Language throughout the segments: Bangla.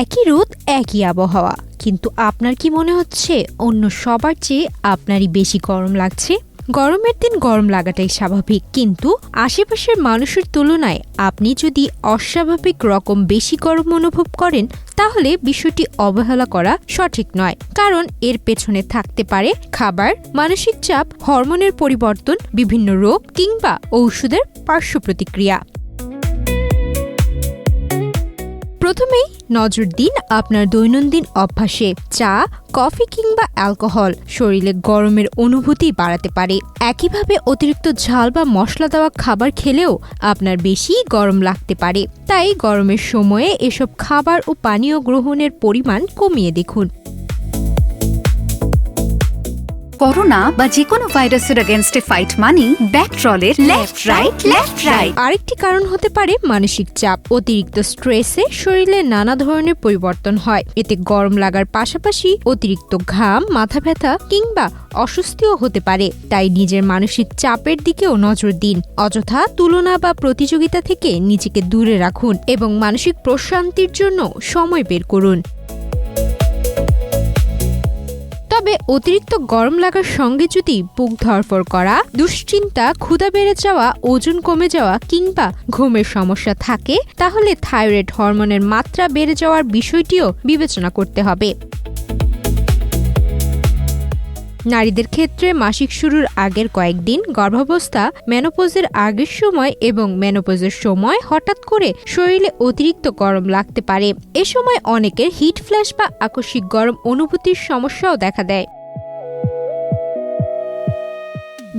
একই রোদ একই আবহাওয়া, কিন্তু আপনার কি মনে হচ্ছে অন্য সবার চেয়ে আপনারই বেশি গরম লাগছে? গরমের দিন গরম লাগাটাই স্বাভাবিক, কিন্তু আশেপাশের মানুষের তুলনায় আপনি যদি অস্বাভাবিক রকম বেশি গরম অনুভব করেন, তাহলে বিষয়টি অবহেলা করা সঠিক নয়। কারণ এর পেছনে থাকতে পারে খাবার, মানসিক চাপ, হরমোনের পরিবর্তন, বিভিন্ন রোগ কিংবা ঔষধের পার্শ্ব প্রতিক্রিয়া। প্রথমেই নজর দিন আপনার দৈনন্দিন অভ্যাসে। চা, কফি কিংবা অ্যালকোহল শরীরে গরমের অনুভূতি বাড়াতে পারে। একইভাবে অতিরিক্ত ঝাল বা মশলা দেওয়া খাবার খেলেও আপনার বেশি গরম লাগতে পারে। তাই গরমের সময়ে এসব খাবার ও পানীয় গ্রহণের পরিমাণ কমিয়ে দেখুন। করোনা বা যে কোনো ভাইরাসের এগেইনস্টে ফাইট মানি ব্যাকট্রলের লেফট রাইট। আরেকটি কারণ হতে পারে মানসিক চাপ। অতিরিক্ত স্ট্রেসে শরীরে নানা ধরনের পরিবর্তন হয়। এতে গরম লাগার পাশাপাশি অতিরিক্ত ঘাম, মাথা ব্যথা কিংবা অস্বস্তিও হতে পারে। তাই নিজের মানসিক চাপের দিকেও নজর দিন। অযথা তুলনা বা প্রতিযোগিতা থেকে নিজেকে দূরে রাখুন এবং মানসিক প্রশান্তির জন্য সময় বের করুন। তবে অতিরিক্ত গরম লাগার সঙ্গে যদি বুক ধড়ফড় করা, দুশ্চিন্তা, ক্ষুধা বেড়ে যাওয়া, ওজন কমে যাওয়া কিংবা ঘুমের সমস্যা থাকে, তাহলে থাইরয়েড হরমোনের মাত্রা বেড়ে যাওয়ার বিষয়টিও বিবেচনা করতে হবে। নারীদের ক্ষেত্রে মাসিক শুরুর আগের কয়েকদিন, গর্ভাবস্থা, মেনোপজের আগের সময় এবং মেনোপজের সময় হঠাৎ করে শরীরে অতিরিক্ত গরম লাগতে পারে। এ সময় অনেকের হিট ফ্ল্যাশ বা আকস্মিক গরম অনুভূতির সমস্যাও দেখা দেয়।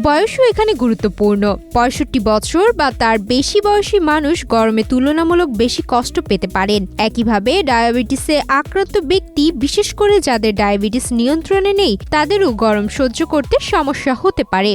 বয়সও এখানে গুরুত্বপূর্ণ। ৬৫ বছর বা তার বেশি বয়সী মানুষ গরমে তুলনামূলক বেশি কষ্ট পেতে পারেন। একইভাবে ডায়াবেটিসে আক্রান্ত ব্যক্তি, বিশেষ করে যাদের ডায়াবেটিস নিয়ন্ত্রণে নেই, তাদেরও গরম সহ্য করতে সমস্যা হতে পারে।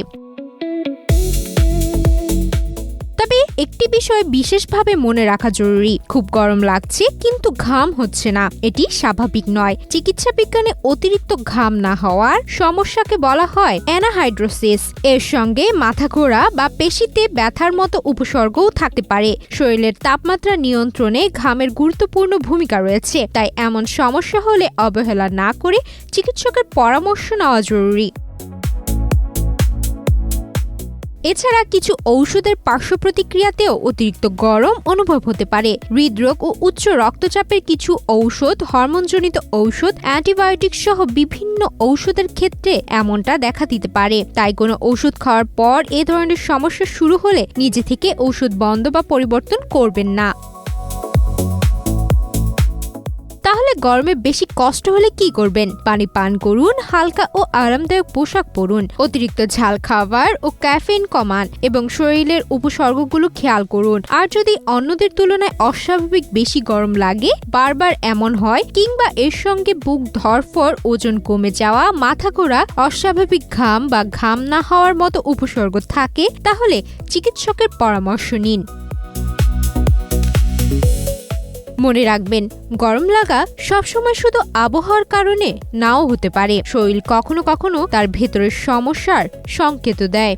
তবে একটি বিষয় বিশেষভাবে মনে রাখা জরুরি, খুব গরম লাগছে কিন্তু ঘাম হচ্ছে না, এটি স্বাভাবিক নয়। চিকিৎসা বিজ্ঞানে অতিরিক্ত ঘাম না হওয়ার সমস্যাকে বলা হয় অ্যানাহাইড্রোসিস। এর সঙ্গে মাথা ঘোরা বা পেশিতে ব্যথার মতো উপসর্গও থাকতে পারে। শরীরের তাপমাত্রা নিয়ন্ত্রণে ঘামের গুরুত্বপূর্ণ ভূমিকা রয়েছে, তাই এমন সমস্যা হলে অবহেলা না করে চিকিৎসকের পরামর্শ নেওয়া জরুরি। এছাড়া কিছু ঔষধের পার্শ্ব প্রতিক্রিয়াতেও অতিরিক্ত গরম অনুভব হতে পারে। হৃদরোগ ও উচ্চ রক্তচাপের কিছু ঔষধ, হরমোনজনিত ঔষধ, অ্যান্টিবায়োটিক সহ বিভিন্ন ঔষধের ক্ষেত্রে এমনটা দেখা দিতে পারে। তাই কোনো ওষুধ খাওয়ার পর এ ধরনের সমস্যা শুরু হলে নিজে থেকে ঔষধ বন্ধ বা পরিবর্তন করবেন না। তাহলে গরমে বেশি কষ্ট হলে কি করবেন? পানি পান করুন, হালকা ও আরামদায়ক পোশাক পরুন, অতিরিক্ত ঝাল খাবার ও ক্যাফেইন কমান এবং শরীরের উপসর্গগুলো খেয়াল করুন। আর যদি অন্যদের তুলনায় অস্বাভাবিক বেশি গরম লাগে, বারবার এমন হয় কিংবা এর সঙ্গে বুক ধড়ফড়, ওজন কমে যাওয়া, মাথা ঘোরা, অস্বাভাবিক ঘাম বা ঘাম না হওয়ার মতো উপসর্গ থাকে, তাহলে চিকিৎসকের পরামর্শ নিন। মনে রাখবেন, গরম লাগা সবসময় শুধু আবহাওয়ার কারণে নাও হতে পারে। শরীর কখনো কখনো তার ভেতরের সমস্যার সংকেত দেয়।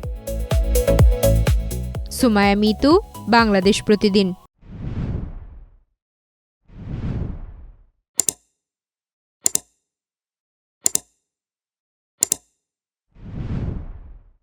সুমাইয়া মিতু, বাংলাদেশ প্রতিদিন।